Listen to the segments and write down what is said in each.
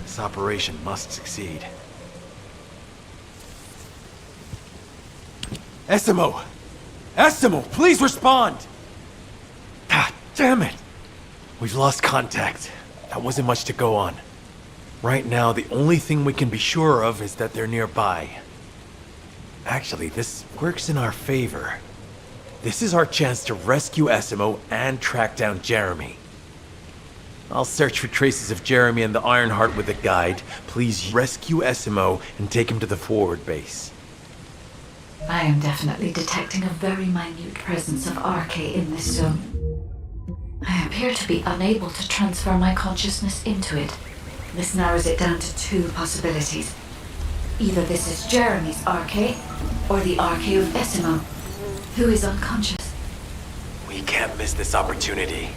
This operation must succeed. Essimo! Essimo, please respond! Ah, damn it! We've lost contact. That wasn't much to go on. Right now, the only thing we can be sure of is that they're nearby. Actually, this works in our favor. This is our chance to rescue Essimo and track down Jeremy. I'll search for traces of Jeremy and the Ironheart with a guide. Please rescue Essimo and take him to the forward base. I am definitely detecting a very minute presence of RK in this zone. I appear to be unable to transfer my consciousness into it. This narrows it down to two possibilities. Either this is Jeremy's RK, or the RK of Essimo, who is unconscious. We can't miss this opportunity.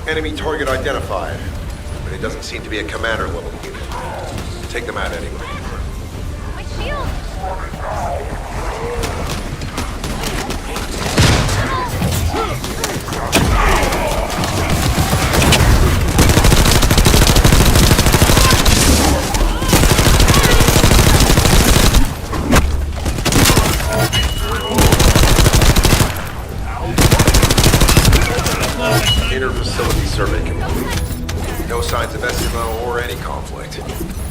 Enemy target identified, but it doesn't seem to be a commander level unit. Take them out anyway. My shield! Inter-facility survey complete. No signs of Essimo or any conflict.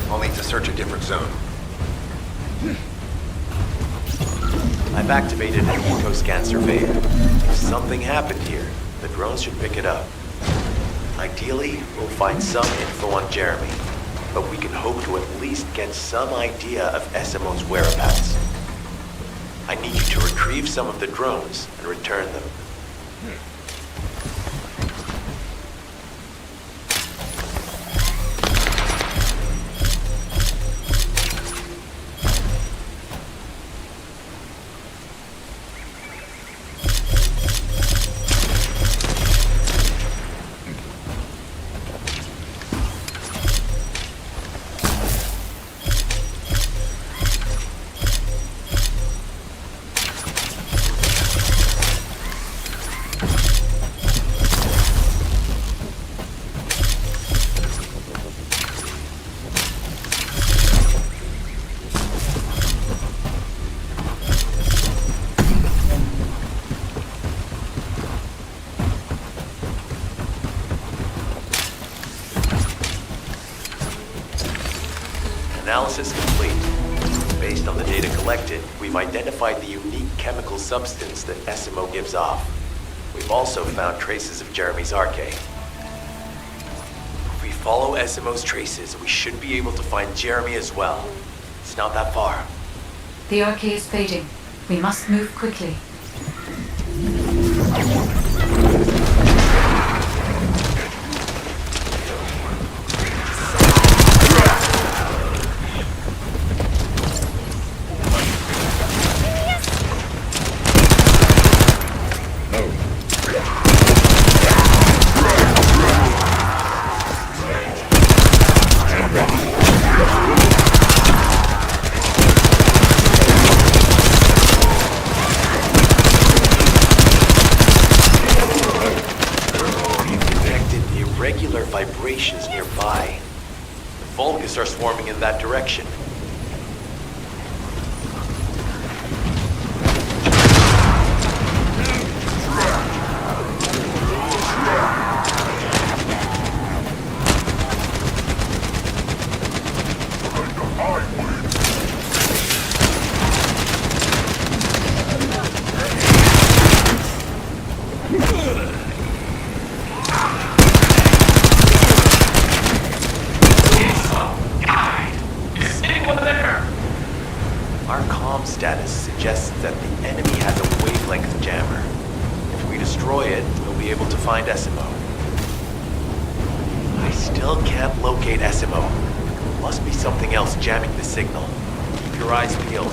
I'll need to search a different zone. I've activated an eco-scan surveyor. If something happened here, the drones should pick it up. Ideally, we'll find some info on Jeremy, but we can hope to at least get some idea of Essimo's whereabouts. I need you to retrieve some of the drones and return them. Analysis complete. Base Based on the data collected, we've identified the unique chemical substance that SMO gives off. We've also found traces of Jeremy's arcade. If we follow SMO's traces, we should be able to find Jeremy as well. It's not that far. The arcade is fading. We must move quickly. Vibrations nearby. The Vulgus are swarming in that direction. Our comm status suggests that the enemy has a wavelength jammer. If we destroy it, we'll be able to find SMO. I still can't locate SMO. Must be something else jamming the signal. Keep your eyes peeled.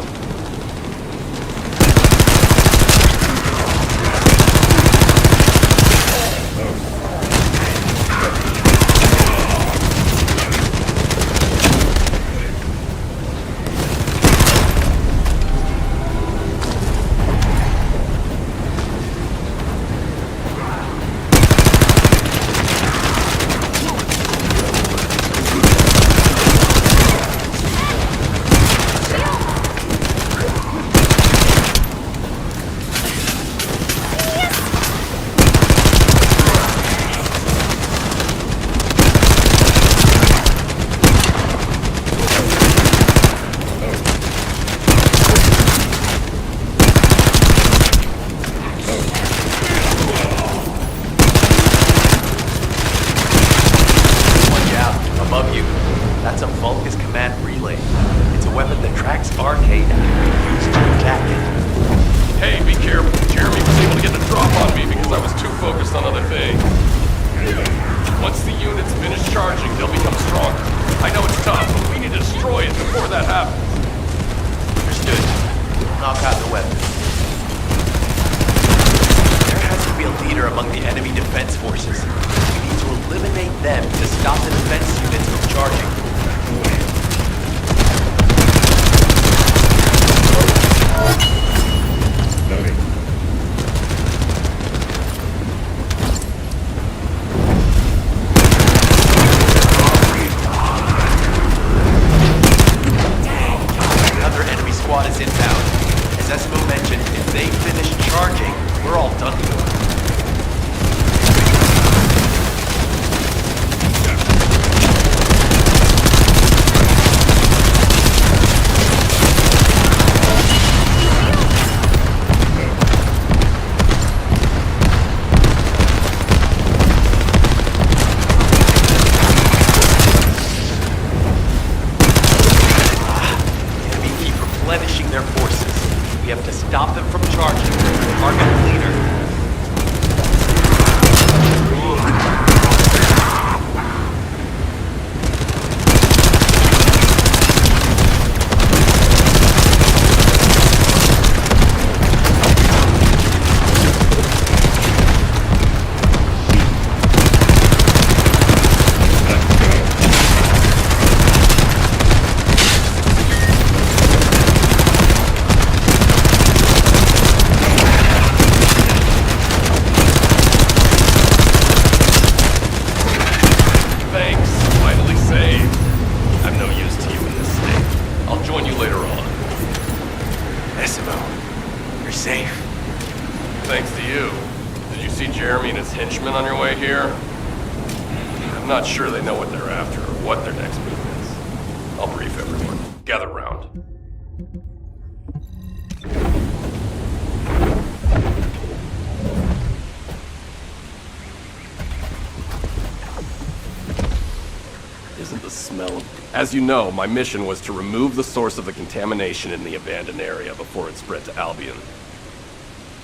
Henchmen on your way here? I'm not sure they know what they're after or what their next move is. I'll brief everyone. Gather round. unknown. As you know, my mission was to remove the source of the contamination in the abandoned area before it spread to Albion.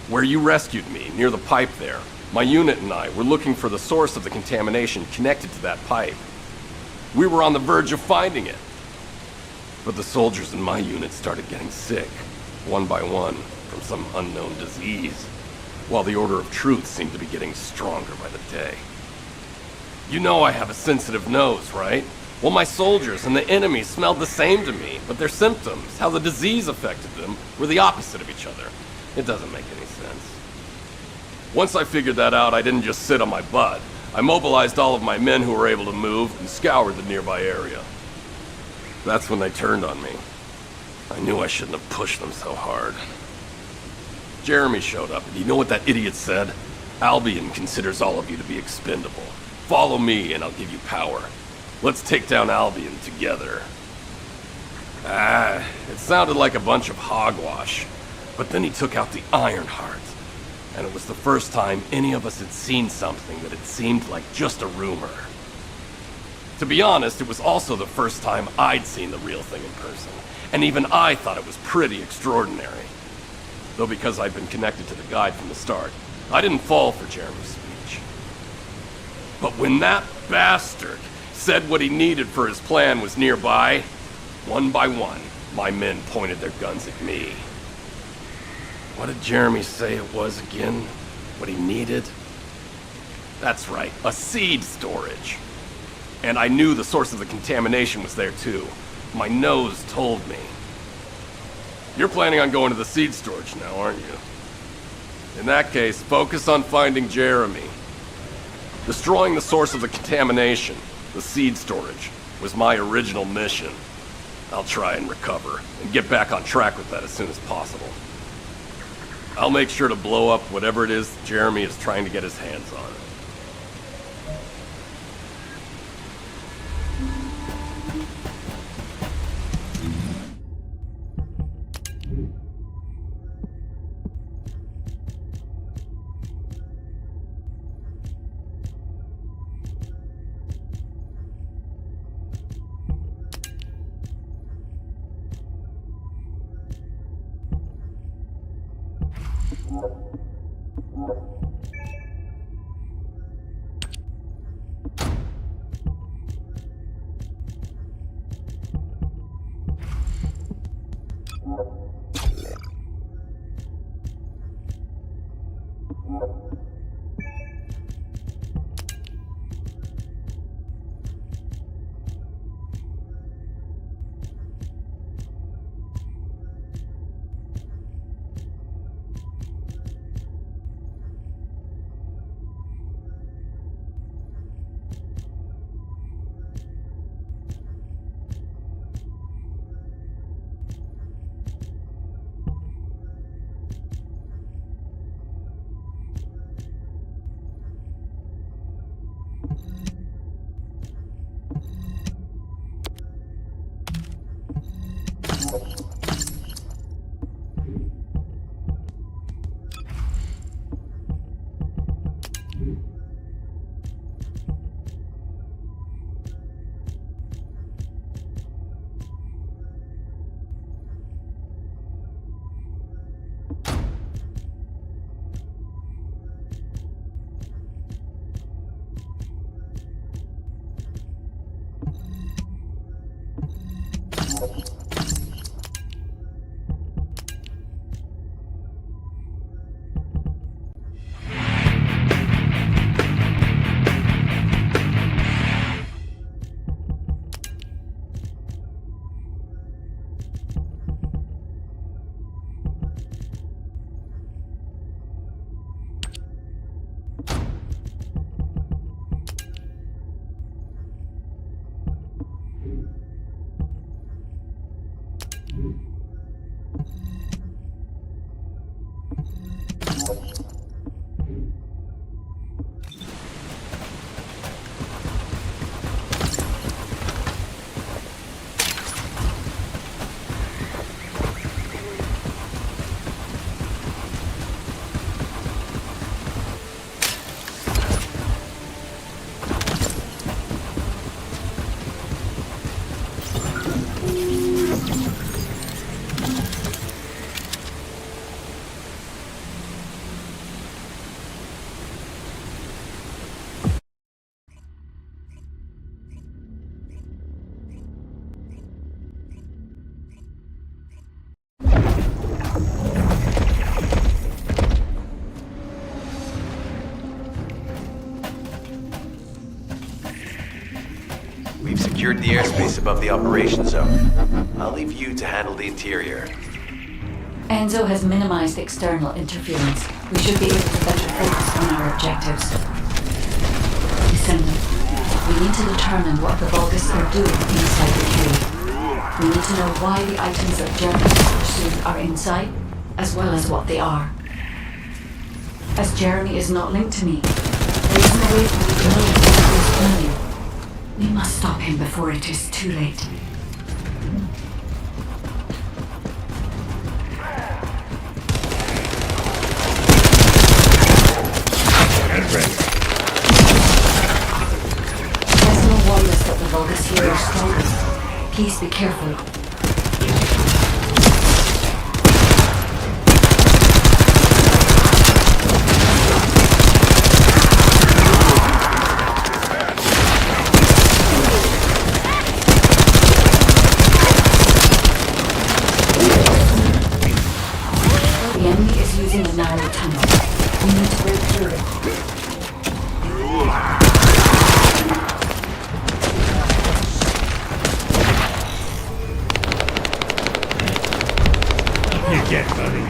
Where you rescued me, near the pipe there, my unit and I were looking for the source of the contamination connected to that pipe. We were on the verge of finding it. But the soldiers in my unit started getting sick, one by one, from some unknown disease, while the Order of Truth seemed to be getting stronger by the day. You know I have a sensitive nose, right? Well, my soldiers and the enemy smelled the same to me, but their symptoms, how the disease affected them, were the opposite of each other. It doesn't make any sense. Once I figured that out, I didn't just sit on my butt. I mobilized all of my men who were able to move and scoured the nearby area. That's when they turned on me. I knew I shouldn't have pushed them so hard. Jeremy showed up, and you know what that idiot said? Albion considers all of you to be expendable. Follow me, and I'll give you power. Let's take down Albion together. It sounded like a bunch of hogwash. But then he took out the Ironheart. And it was the first time any of us had seen something that had seemed like just a rumor. To be honest, it was also the first time I'd seen the real thing in person. And even I thought it was pretty extraordinary. Though because I'd been connected to the guide from the start, I didn't fall for Jeremy's speech. But when that bastard said what he needed for his plan was nearby, one by one, my men pointed their guns at me. What did Jeremy say it was again? What he needed? That's right, a seed storage. And I knew the source of the contamination was there too. My nose told me. You're planning on going to the seed storage now, aren't you? In that case, focus on finding Jeremy. Destroying the source of the contamination, the seed storage, was my original mission. I'll try and recover, and get back on track with that as soon as possible. I'll make sure to blow up whatever it is Jeremy is trying to get his hands on. the airspace above the operation zone. I'll leave you to handle the interior. Enzo has minimized external interference. We should be able to better focus on our objectives. Descendant, we need to determine what the Vulgus are doing inside the cave. We need to know why the items that Jeremy has pursued are inside, as well as what they are. As Jeremy is not linked to me, there is no way for me to know what he is planning. We must stop him before it is too late. Desmond warned us that the Vulgus here are stronger. Please be careful. The enemy is using a narrow tunnel. We need to break through it. You get, buddy.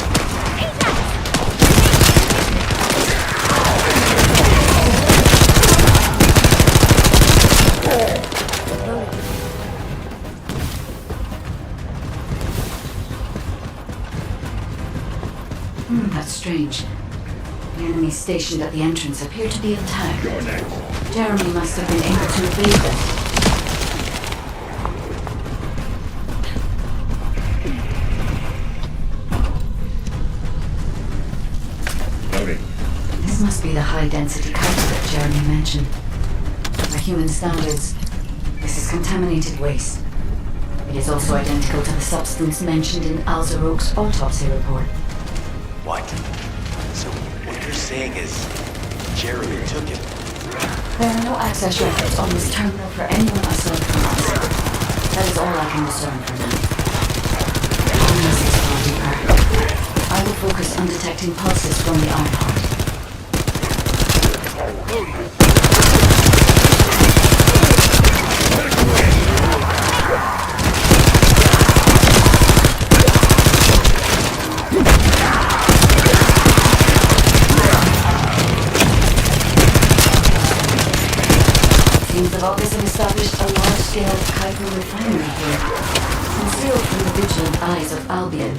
That's strange. The enemies stationed at the entrance appear to be intact. Jeremy must have been able to evade them. Loading. This must be the high-density Kuiper that Jeremy mentioned. By human standards, this is contaminated waste. It is also identical to the substance mentioned in Alzaroke's autopsy report. What? So what you're saying is Jeremy took it? There are no access records on this terminal for anyone aside from us. That is all I can discern for now. Unless it's far deeper, I will focus on detecting pulses from the iron heart. The Vulgus have established a large-scale Kuiper refinery here, concealed from the vigilant eyes of Albion.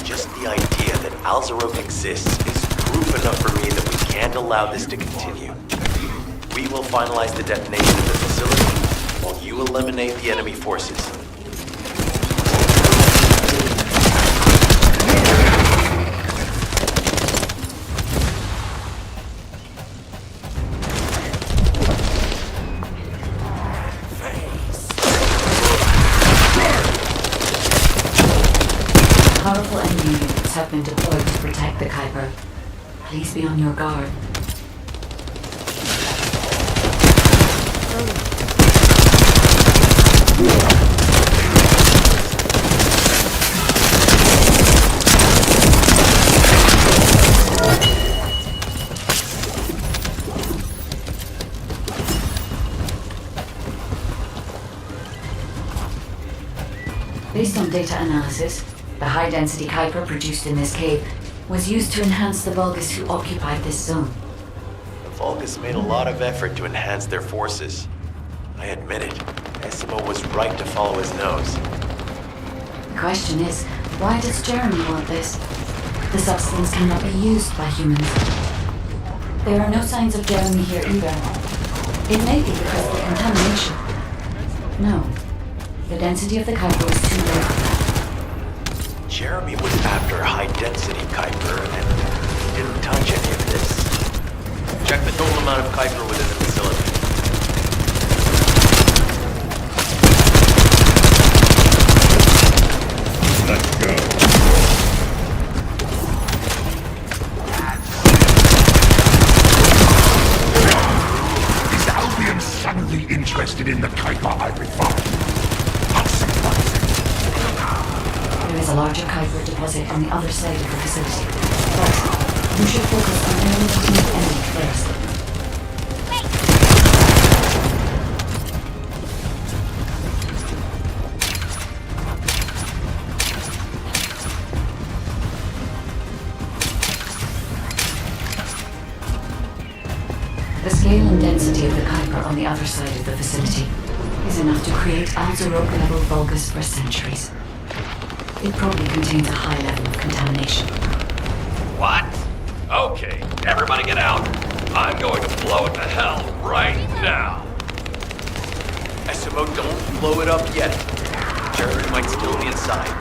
Just the idea that Alzaroke exists is proof enough for me that we can't allow this to continue. We will finalize the detonation of the facility while you eliminate the enemy forces. Powerful enemy units have been deployed to protect the Kuiper. Please be on your guard. Based on data analysis, the high-density Kuiper produced in this cave was used to enhance the Vulgus who occupied this zone. The Vulgus made a lot of effort to enhance their forces. I admit it, Essimo was right to follow his nose. The question is, why does Jeremy want this? The substance cannot be used by humans. There are no signs of Jeremy here either. It may be because of the contamination. No, the density of the Kuiper was too low for that. Jeremy was after high-density Kuiper and didn't touch any of this. Check the total amount of Kuiper within the facility. Let's go. Is Albion suddenly interested in the Kuiper I refined? There is a larger Kuiper deposit on the other side of the facility. But you should focus on eliminating the enemy first. scale and density of the Kuiper on the other side of the facility is enough to create Alzarok-level Vulgus for centuries. It probably contains a high level of contamination. What? Okay, everybody get out. I'm going to blow it to hell right now. SMO, don't blow it up yet. Jeremy might still be inside.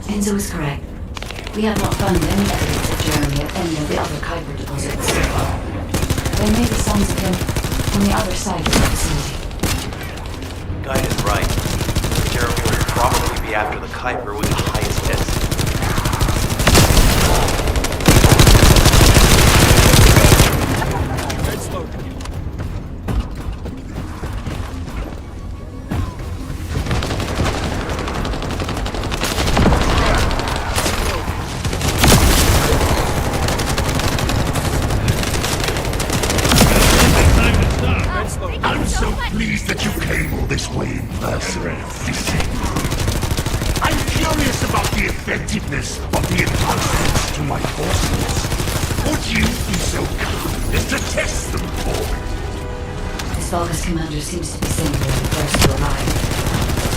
Enzo is correct. We have not found any evidence of Jeremy at any of the other Kuiper deposits so far. There may be signs of him on the other side of the facility. Guy is right. Jeremy will probably be after the Kuiper with the highest density. I'm so pleased that you came all this way in person. I'm curious about the effectiveness of the enhancements to my forces. Would you be so kind as to test them for me? This Vulgus commander seems to be saying they're the first to arrive.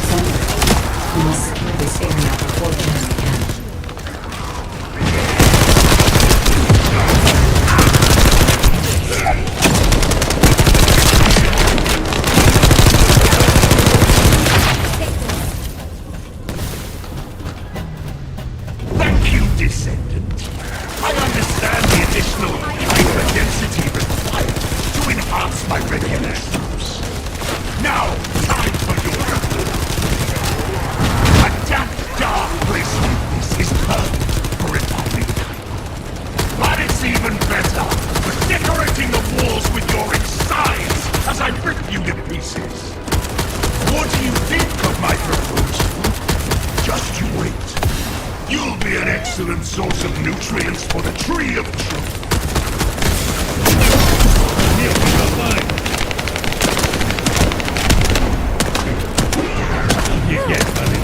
Senator, we must secure this area before Jeremy can. Thank you, Descendant. I understand the additional hyper-density required to enhance my regular use. Now, time for your report. A damp, dark place like this is perfect for refining Kuiper. But it's even better for decorating the walls with your insides as I rip you to pieces. What do you think of my proposal? Just you wait. You'll be an excellent source of nutrients for the Tree of Truth. You get money.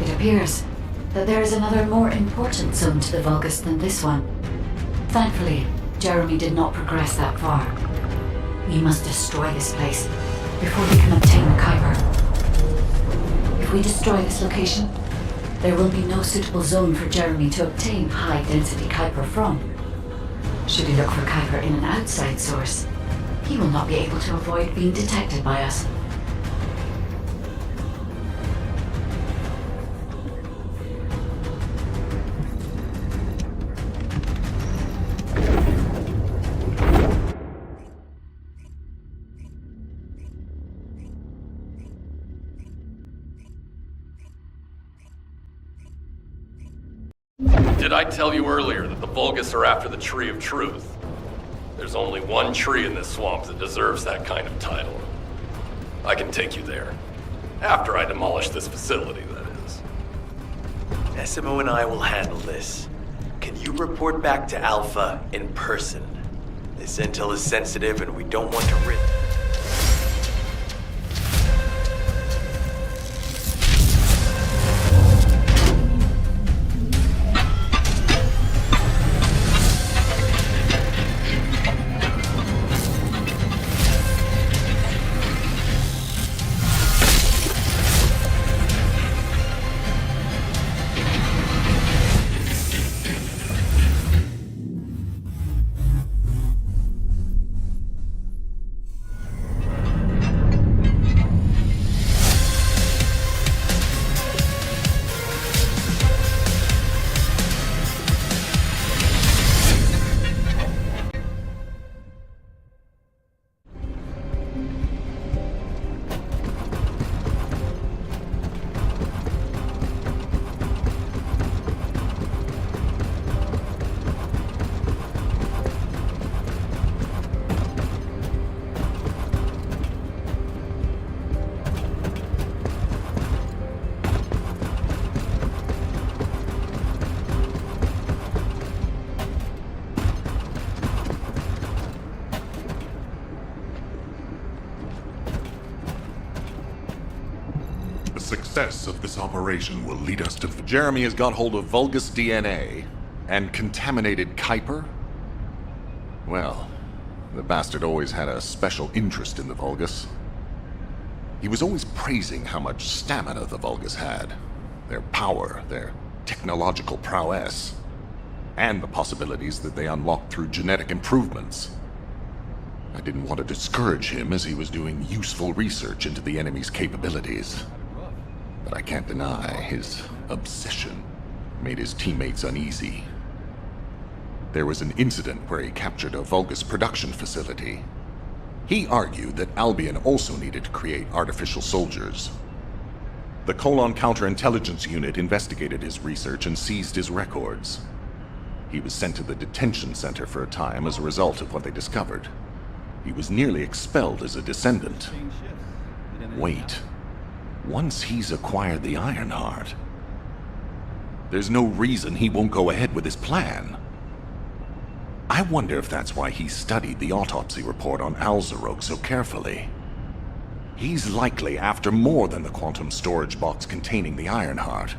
It appears that there is another more important zone to the Vulgus than this one. Thankfully, Jeremy did not progress that far. We must destroy this place before we can obtain the Kuiper. we destroy this location, there will be no suitable zone for Jeremy to obtain high-density Kuiper from. Should he look for Kuiper in an outside source, he will not be able to avoid being detected by us. Did I tell you earlier that the Vulgus are after the Tree of Truth? There's only one tree in this swamp that deserves that kind of title. I can take you there. After I demolish this facility, that is. Essimo and I will handle this. Can you report back to Alpha in person? This intel is sensitive and we don't want to risk. The success of this operation will lead us to... Jeremy has got hold of Vulgus DNA and contaminated Kuiper? Well, the bastard always had a special interest in the Vulgus. He was always praising how much stamina the Vulgus had, their power, their technological prowess, and the possibilities that they unlocked through genetic improvements. I didn't want to discourage him as he was doing useful research into the enemy's capabilities. But I can't deny his obsession made his teammates uneasy. There was an incident where he captured a Vulgus production facility. He argued that Albion also needed to create artificial soldiers. The Colon Counterintelligence Unit investigated his research and seized his records. He was sent to the detention center for a time as a result of what they discovered. He was nearly expelled as a Descendant. Wait. Once he's acquired the Ironheart, there's no reason he won't go ahead with his plan. I wonder if that's why he studied the autopsy report on Alzarok so carefully. He's likely after more than the quantum storage box containing the Ironheart.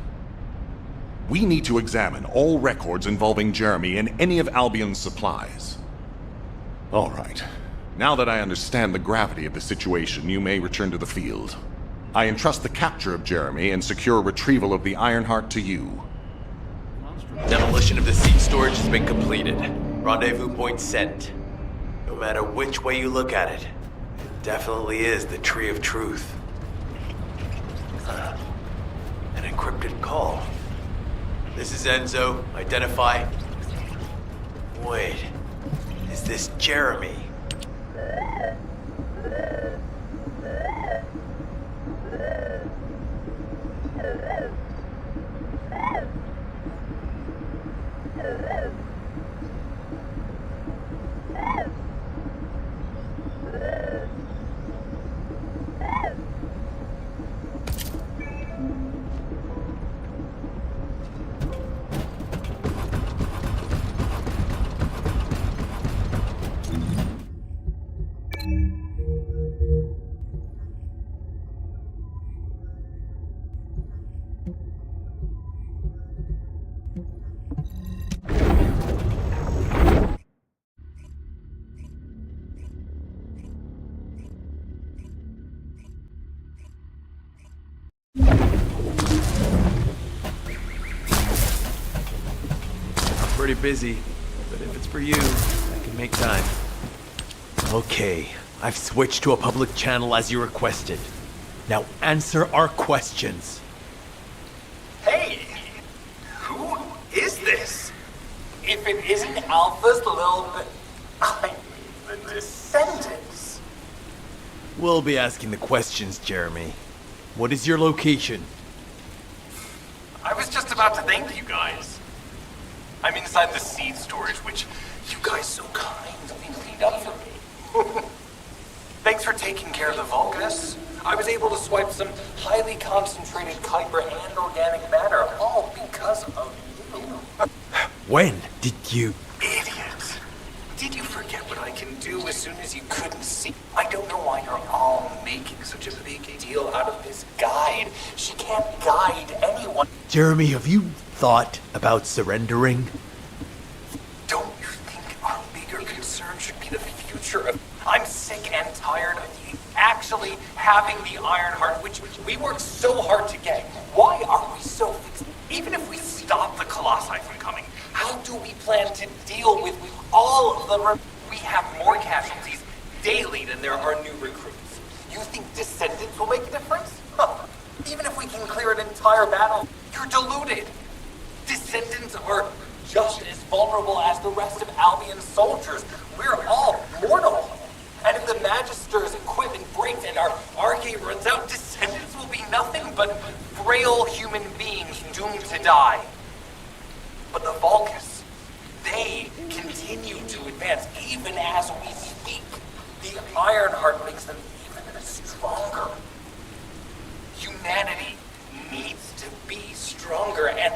We need to examine all records involving Jeremy and any of Albion's supplies. All right. Now that I understand the gravity of the situation, you may return to the field. I entrust the capture of Jeremy and secure retrieval of the Ironheart to you. Demolition of the seed storage has been completed. Rendezvous point sent. No matter which way you look at it, it definitely is the Tree of Truth. An encrypted call. This is Enzo. Identify. Wait. Is this Jeremy? pretty busy, but if it's for you, I can make time. Okay, I've switched to a public channel as you requested. Now answer our questions. Hey! Who is this? If it isn't Alpha's little bit... I mean, the Descendants. We'll be asking the questions, Jeremy. What is your location? I was just about to thank you guys. I'm inside the seed storage, which you guys so kindly cleaned up for me. Thanks for taking care of the Vulgus. I was able to swipe some highly concentrated Kuiper and organic matter, all because of you. When did you... Idiot. Did you forget what I can do as soon as you couldn't see? I don't know why you're all making such a big deal out of this guide. She can't guide anyone. Jeremy, have you thought about surrendering? Don't you think our bigger concern should be the future of... I'm sick and tired of you actually having the Iron Heart, which we worked so hard to get. Why are we so fixed? Even if we stop the Colossi from coming, how do we plan to deal with all of the... We have more casualties daily than there are new recruits. You think Descendants will make a difference? Huh. Even if we can clear an entire battle, you're deluded. Descendants are just as vulnerable as the rest of Albion's soldiers. We're all mortal. And if the Magister's equipment breaks and our arcade runs out, Descendants will be nothing but frail human beings doomed to die. But the Vulgus, they continue to advance even as we speak. The Ironheart makes them even stronger. Humanity needs to be stronger, and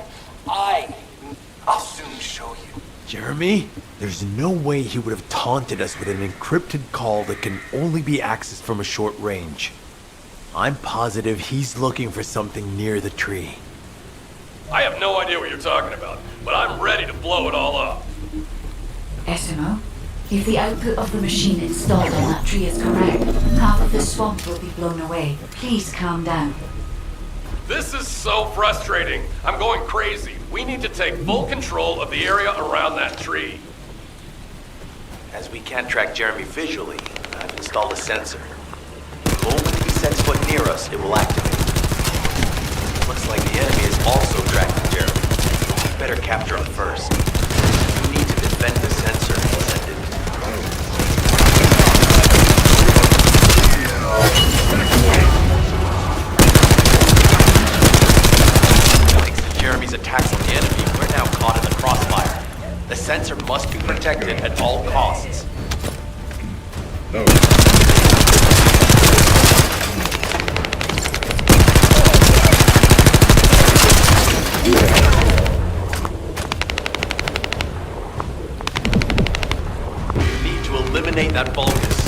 I'll soon show you. Jeremy, there's no way he would have taunted us with an encrypted call that can only be accessed from a short range. I'm positive he's looking for something near the tree. I have no idea what you're talking about, but I'm ready to blow it all up. Esimo, if the output of the machine installed on that tree is correct, half of the swamp will be blown away. Please calm down. This is so frustrating. I'm going crazy. We need to take full control of the area around that tree. As we can't track Jeremy visually, I've installed a sensor. The moment he sets foot near us, it will activate. Looks like the enemy is also tracking Jeremy. We better capture him first. You need to defend the sensor, Descendant. Thanks to Jeremy's attacks on the enemy, we're now caught in the crossfire. The sensor must be protected at all costs. Need to eliminate that Vulgus.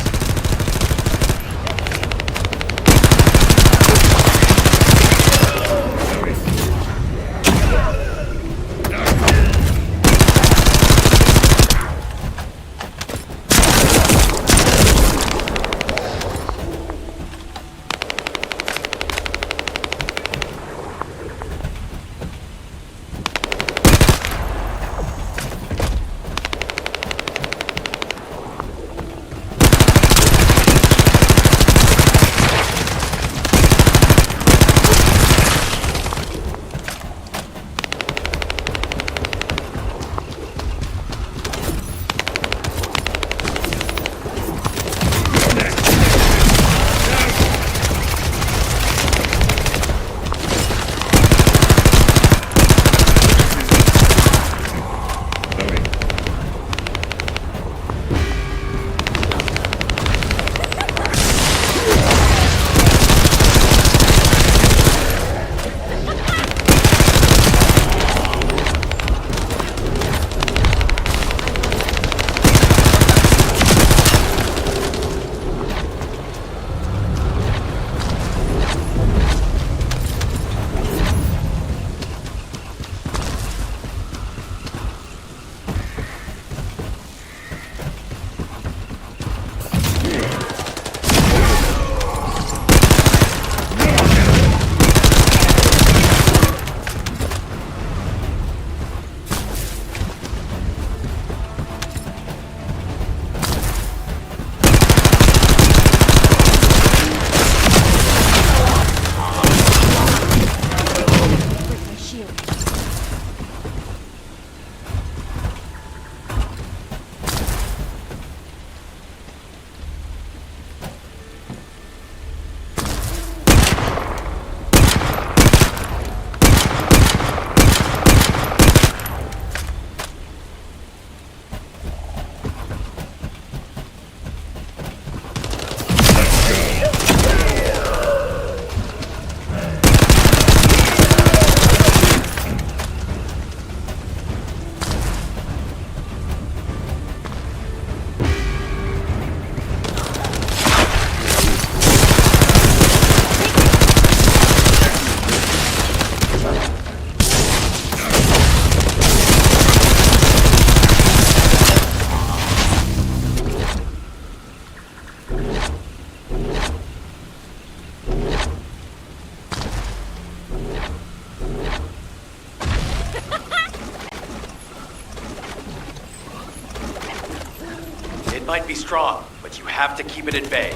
It might be strong, but you have to keep it at bay.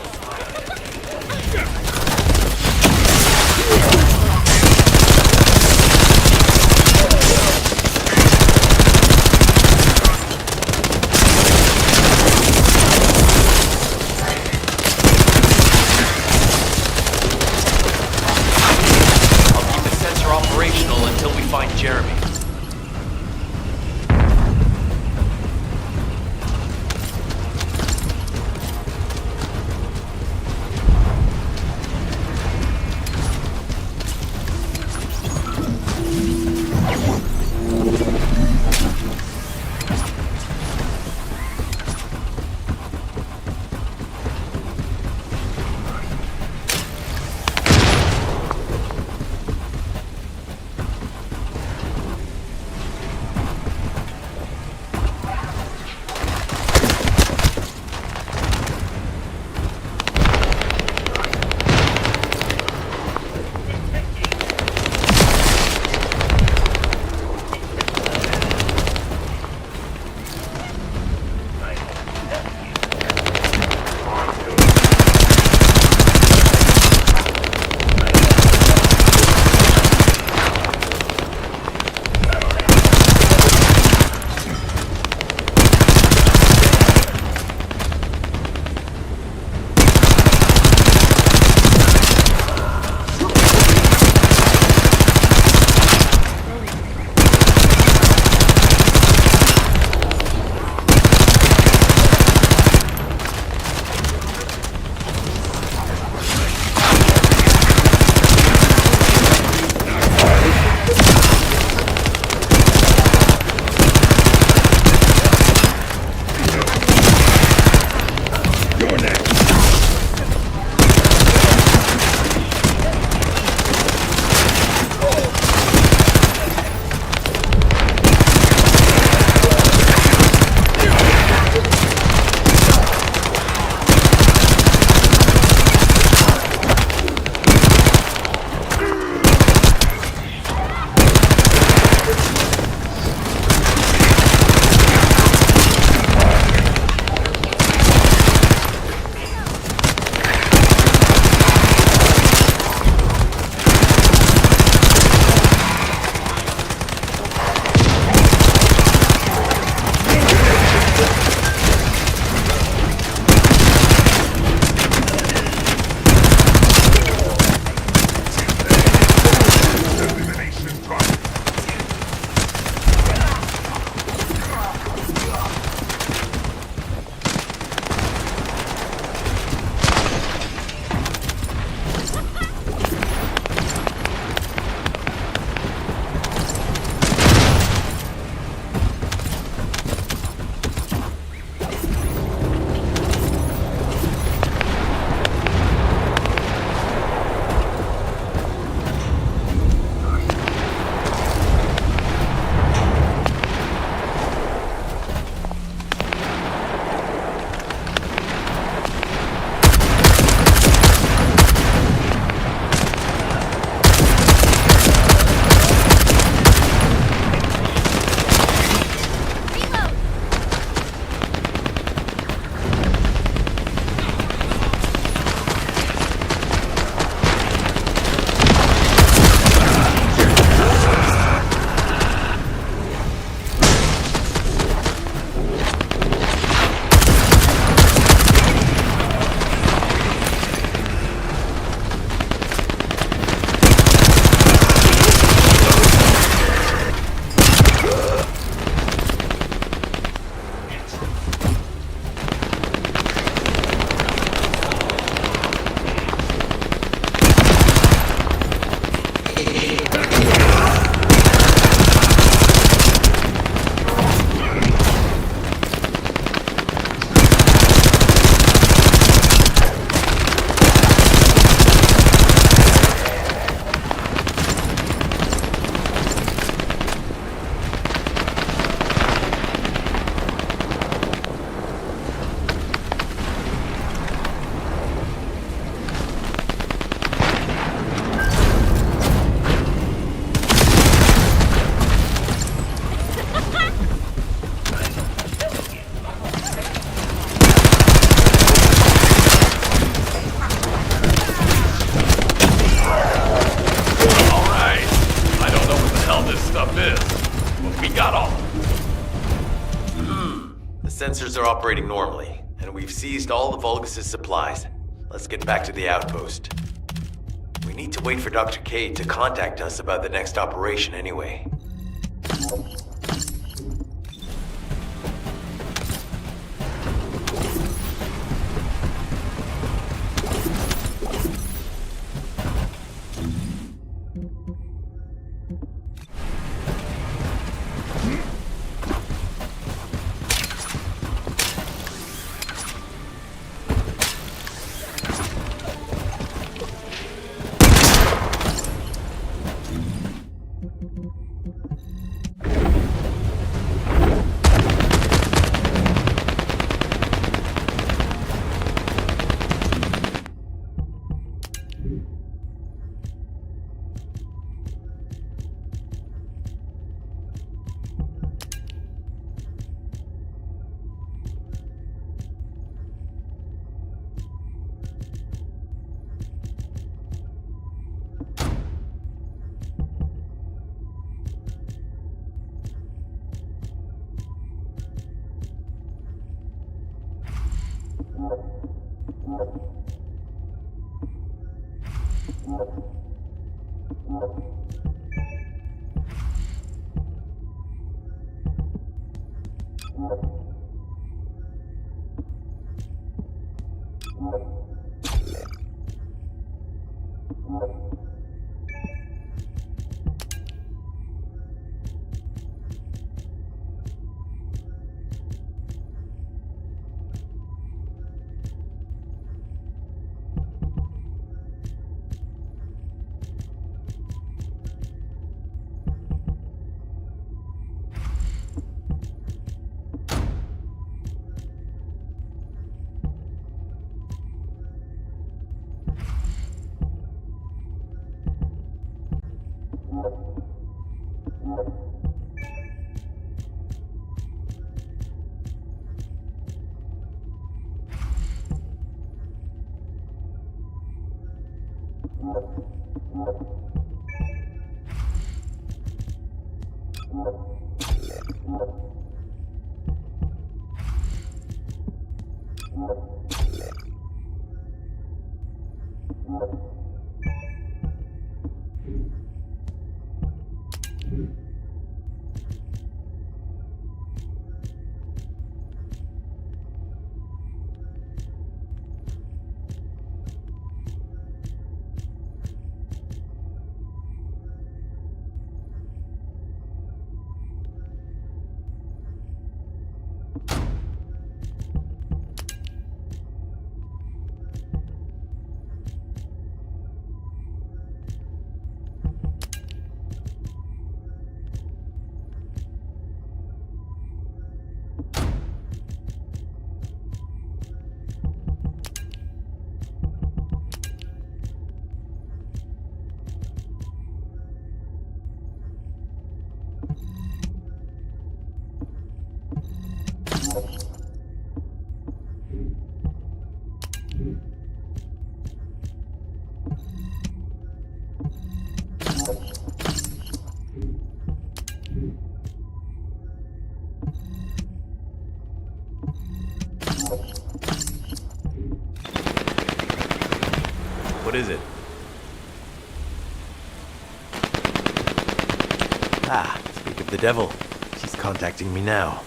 I'll keep the sensor operational until we find Jeremy. sensors are operating normally, and we've seized all of Vulgus' supplies. Let's get back to the outpost. We need to wait for Dr. K to contact us about the next operation anyway. What is it? Ah, speak of the devil. She's contacting me now.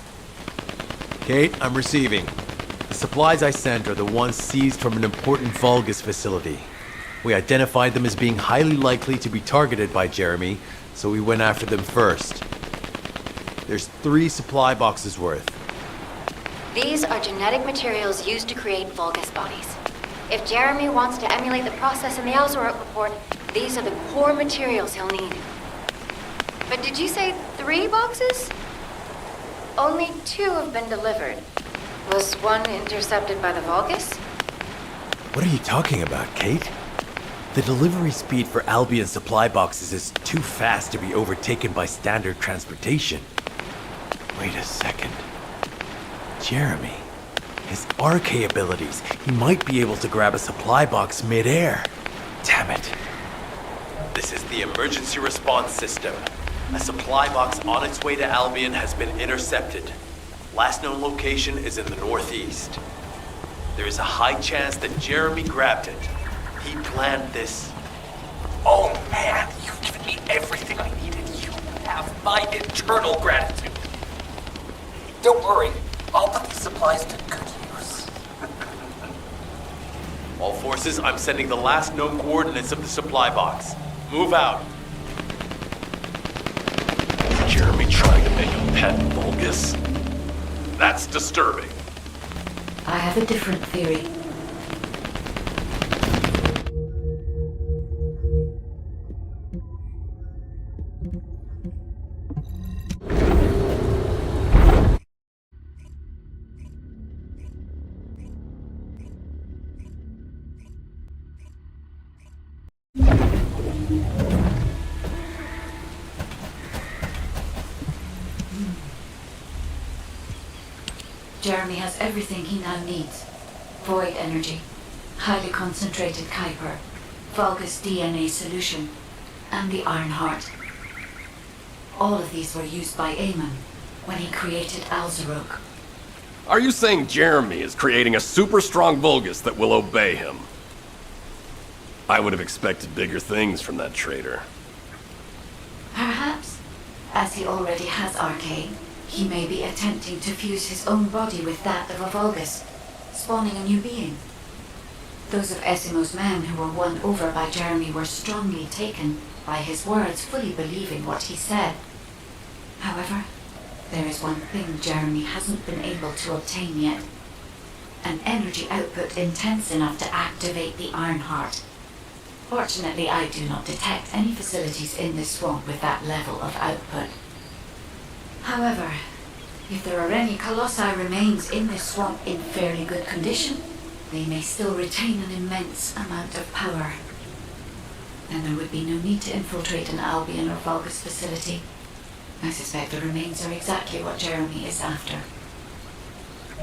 Kate, I'm receiving. The supplies I sent are the ones seized from an important Vulgus facility. We identified them as being highly likely to be targeted by Jeremy, so we went after them first. There's 3 supply boxes worth. These are genetic materials used to create Vulgus bodies. If Jeremy wants to emulate the process in the Alzarot report, these are the core materials he'll need. But did you say 3 boxes? Only 2 have been delivered. Was one intercepted by the Vulgus? What are you talking about, Kate? The delivery speed for Albion supply boxes is too fast to be overtaken by standard transportation. Wait a second. Jeremy. His RK abilities. He might be able to grab a supply box mid-air. Damn it. This is the emergency response system. A supply box on its way to Albion has been intercepted. Last known location is in the northeast. There is a high chance that Jeremy grabbed it. He planned this. Oh man, you've given me everything I needed. You have my eternal gratitude. Don't worry, I'll put these supplies to good use. All forces, I'm sending the last known coordinates of the supply box. Move out. Jeremy trying to make a pet Vulgus? That's disturbing. I have a different theory. Jeremy has everything he now needs. Void energy, highly concentrated Kuiper, Vulgus DNA solution, and the Iron Heart. All of these were used by Eamon when he created Alzarok. Are you saying Jeremy is creating a super strong Vulgus that will obey him? I would have expected bigger things from that traitor. Perhaps, as he already has Arcane, he may be attempting to fuse his own body with that of a Vulgus, spawning a new being. Those of Esimo's men who were won over by Jeremy were strongly taken by his words, fully believing what he said. However, there is one thing Jeremy hasn't been able to obtain yet. An energy output intense enough to activate the Iron Heart. Fortunately, I do not detect any facilities in this swamp with that level of output. However, if there are any Colossi remains in this swamp in fairly good condition, they may still retain an immense amount of power. And there would be no need to infiltrate an Albion or Vulgus facility. I suspect the remains are exactly what Jeremy is after.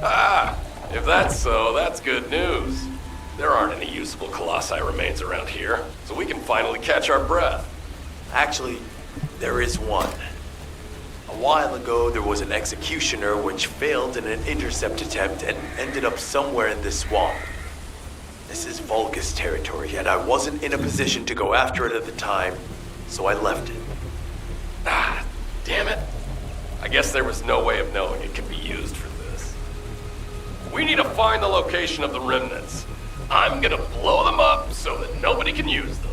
Ah, if that's so, that's good news. There aren't any usable Colossi remains around here, so we can finally catch our breath. Actually, there is one. A while ago, there was an executioner which failed in an intercept attempt and ended up somewhere in this swamp. This is Vulgus territory, and I wasn't in a position to go after it at the time, so I left it. Ah, damn it. I guess there was no way of knowing it could be used for this. We need to find the location of the remnants. I'm gonna blow them up so that nobody can use them.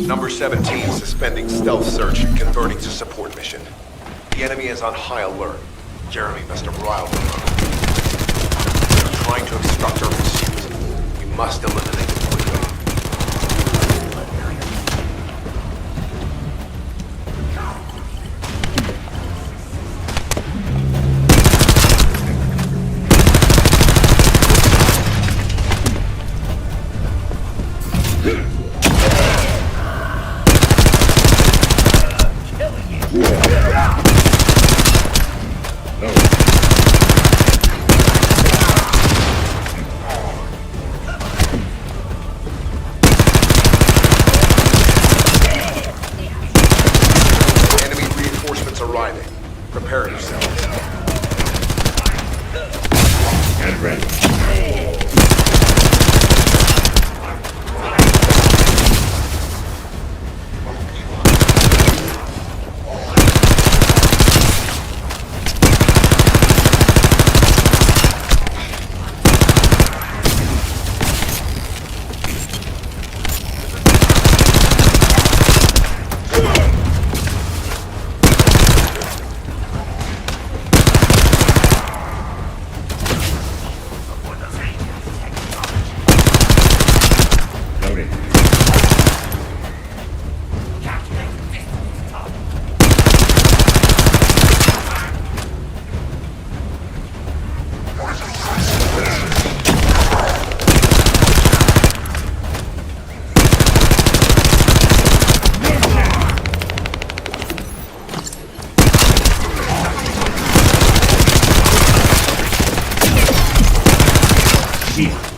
Number 17 suspending stealth search and converting to support mission. The enemy is on high alert. Jeremy must have riled them up. They're trying to obstruct our pursuit. We must eliminate them quickly. here.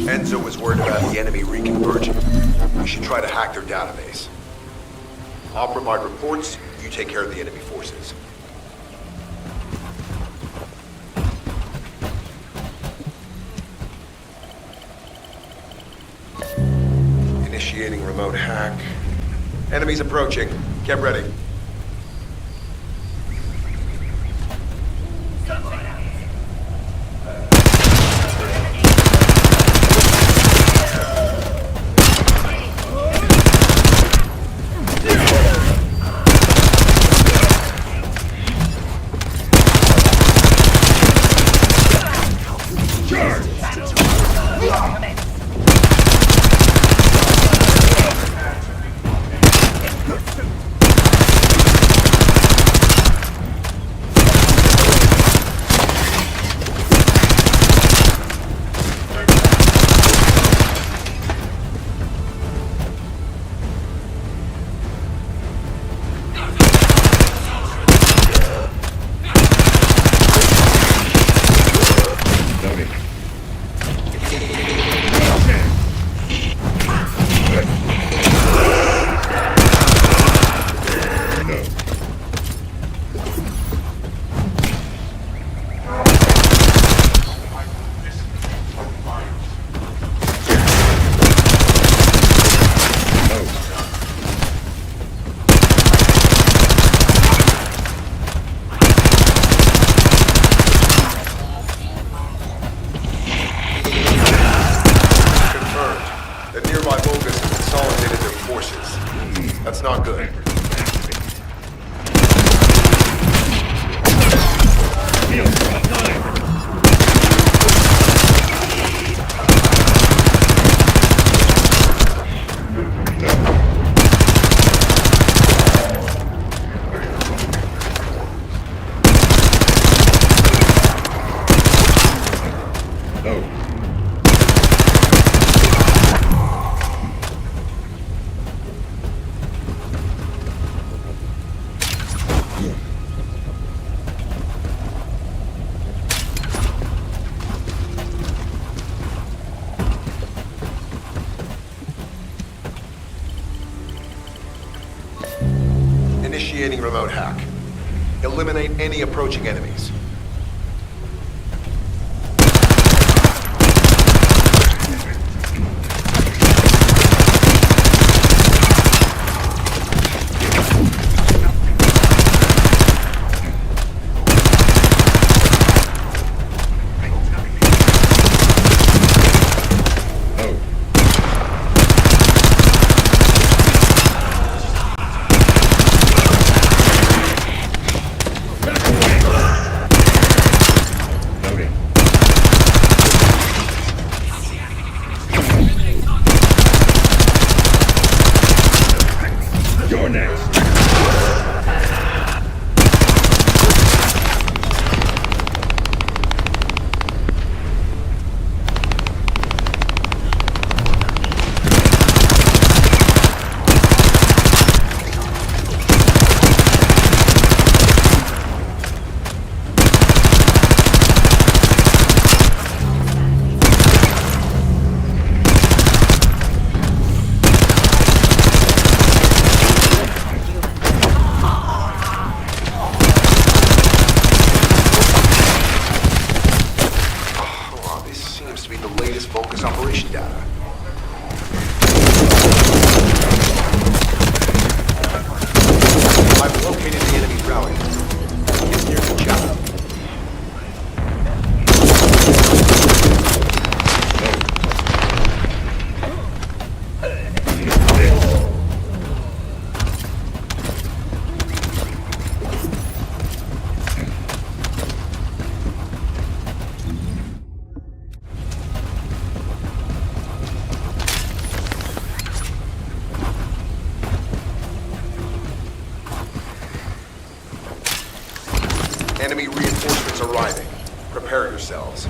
Enzo was worried about the enemy reconverging. We should try to hack their database. I'll provide reports, you take care of the enemy forces. Initiating remote hack. Enemies approaching. Get ready. That's not good. Initiating remote hack. Eliminate any approaching enemies. Enemy reinforcements arriving. Prepare yourselves.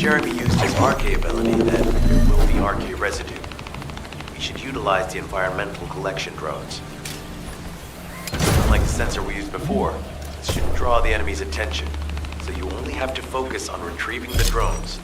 Jeremy used his RK ability, then there will be RK residue. We should utilize the environmental collection drones. Unlike the sensor we used before, this shouldn't draw the enemy's attention, so you only have to focus on retrieving the drones.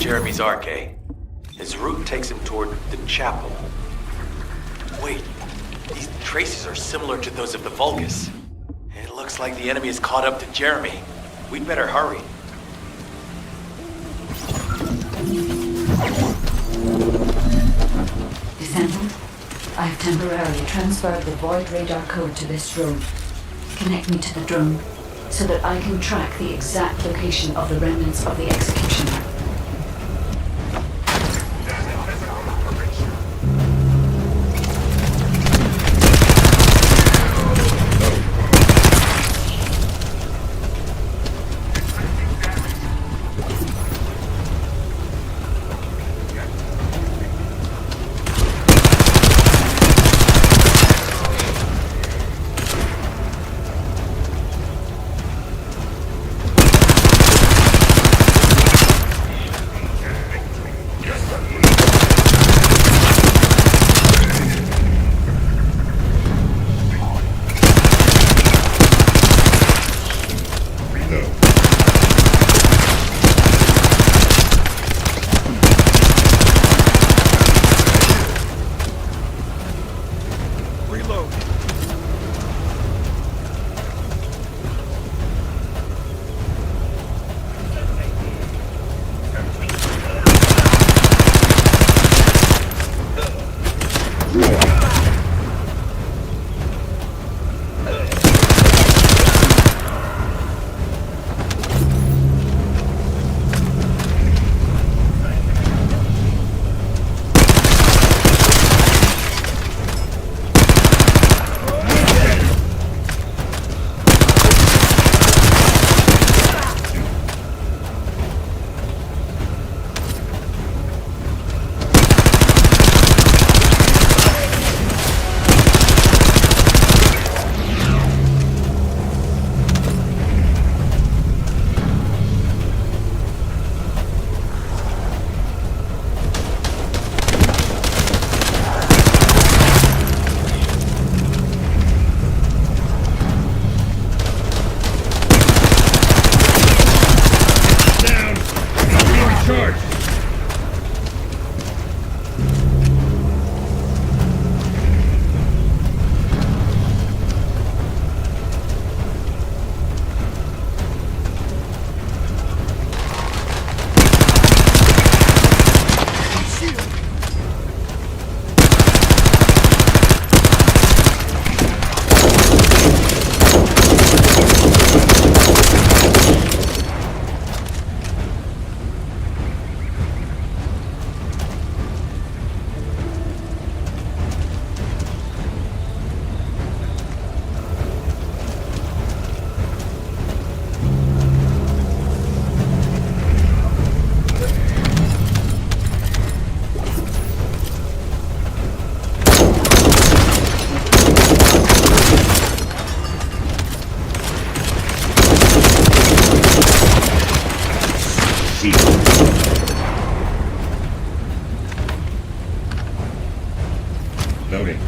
Jeremy's RK. His route takes him toward the chapel. Wait, these traces are similar to those of the Vulgus. It looks like the enemy is caught up to Jeremy. We'd better hurry. Descendant, I have temporarily transferred the Void radar code to this drone. Connect me to the drone so that I can track the exact location of the remnants of the executioner. Loading.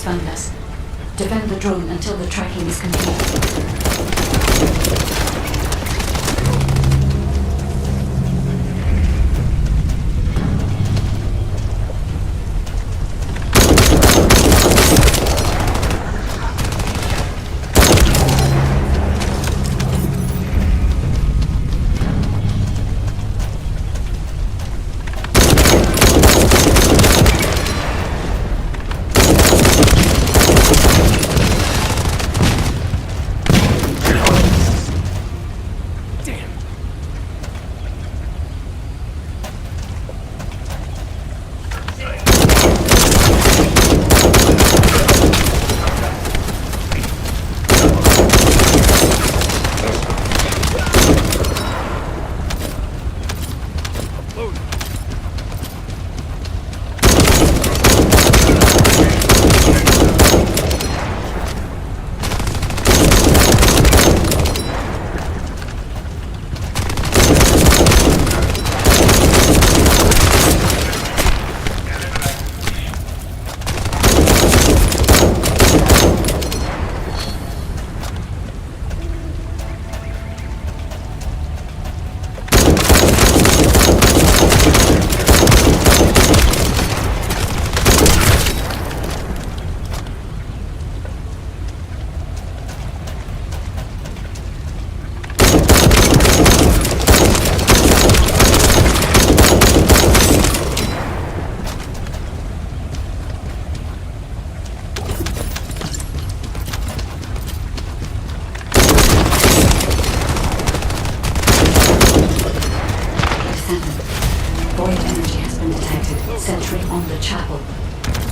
found us. Defend the drone until the tracking is complete.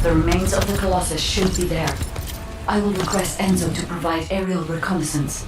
The remains of the Colossus should be there. I will request Enzo to provide aerial reconnaissance.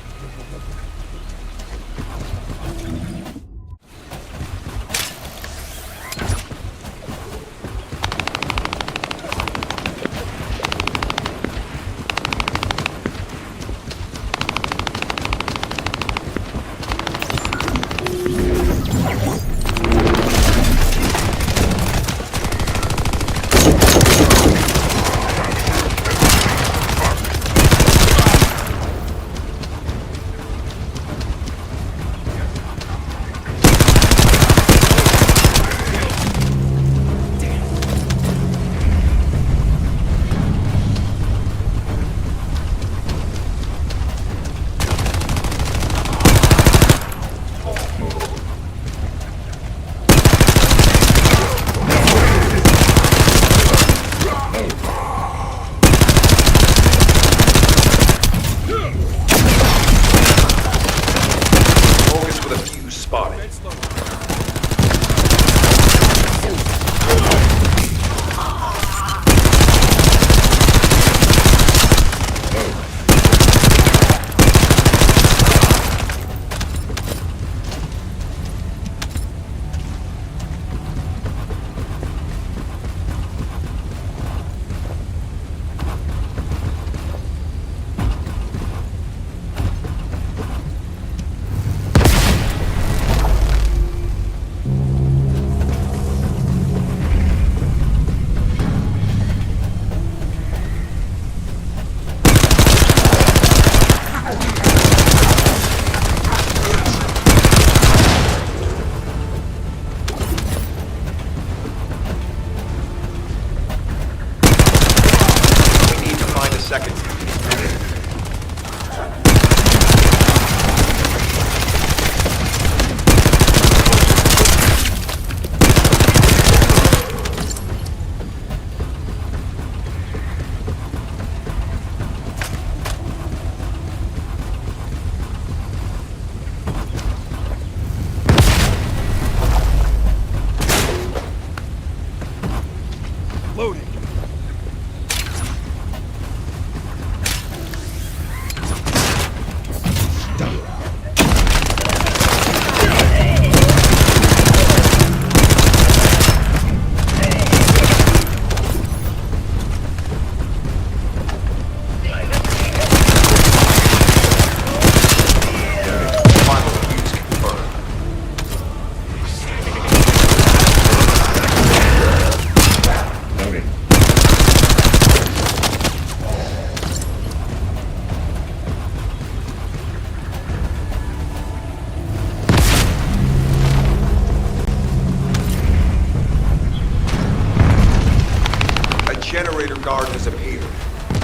guard has appeared.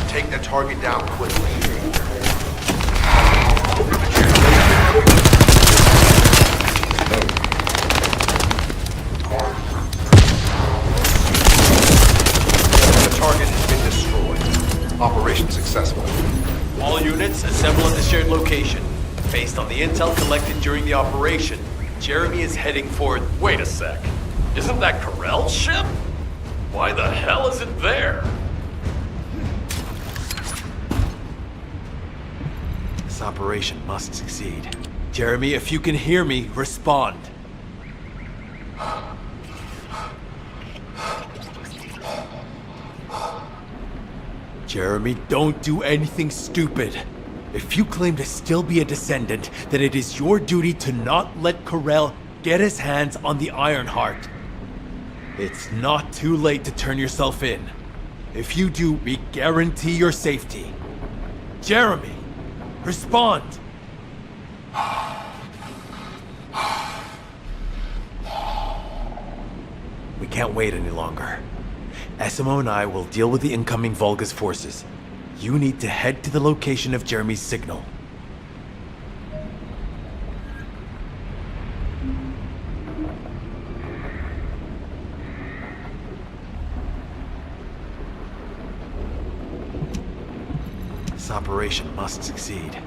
Take the target down quickly. The target has been destroyed. Operation successful. All units assemble at the shared location. Based on the intel collected during the operation, Jeremy is heading for... Wait a sec. Isn't that Corell's ship? Why the hell is it there? This operation must succeed. Jeremy, if you can hear me, respond. Jeremy, don't do anything stupid. If you claim to still be a Descendant, then it is your duty to not let Corell get his hands on the Ironheart. It's not too late to turn yourself in. If you do, we guarantee your safety. Jeremy, respond! We can't wait any longer. Essimo and I will deal with the incoming Volga's forces. You need to head to the location of Jeremy's signal. This operation must succeed.